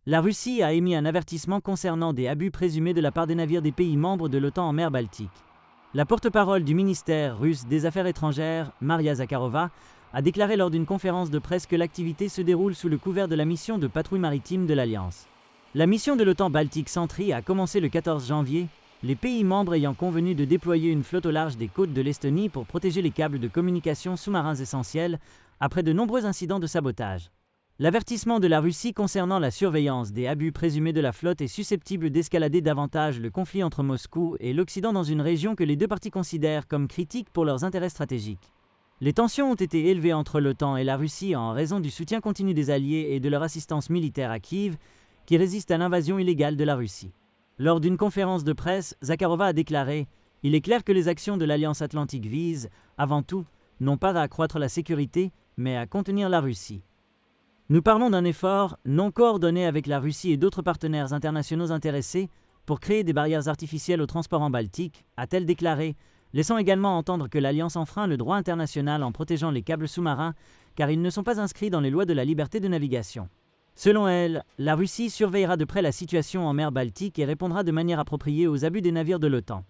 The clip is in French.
La Russie a émis un avertissement concernant des abus présumés de la part des navires des pays membres de l'OTAN en mer Baltique. La porte-parole du ministère russe des Affaires étrangères, Maria Zakharova, a déclaré lors d'une conférence de presse que l'activité se déroule sous le couvert de la mission de patrouille maritime de l'Alliance. La mission de l'OTAN Baltic Sentry a commencé le 14 janvier, les pays membres ayant convenu de déployer une flotte au large des côtes de l'Estonie pour protéger les câbles de communication sous-marins essentiels après de nombreux incidents de sabotage. L'avertissement de la Russie concernant la surveillance des abus présumés de la flotte est susceptible d'escalader davantage le conflit entre Moscou et l'Occident dans une région que les deux parties considèrent comme critique pour leurs intérêts stratégiques. Les tensions ont été élevées entre l'OTAN et la Russie en raison du soutien continu des Alliés et de leur assistance militaire à Kiev, qui résiste à l'invasion illégale de la Russie. Lors d'une conférence de presse, Zakharova a déclaré « Il est clair que les actions de l'Alliance Atlantique visent, avant tout, non pas à accroître la sécurité, mais à contenir la Russie. Nous parlons d'un effort non coordonné avec la Russie et d'autres partenaires internationaux intéressés pour créer des barrières artificielles au transport en Baltique », a-t-elle déclaré, laissant également entendre que l'Alliance enfreint le droit international en protégeant les câbles sous-marins car ils ne sont pas inscrits dans les lois de la liberté de navigation. Selon elle, la Russie surveillera de près la situation en mer Baltique et répondra de manière appropriée aux abus des navires de l'OTAN.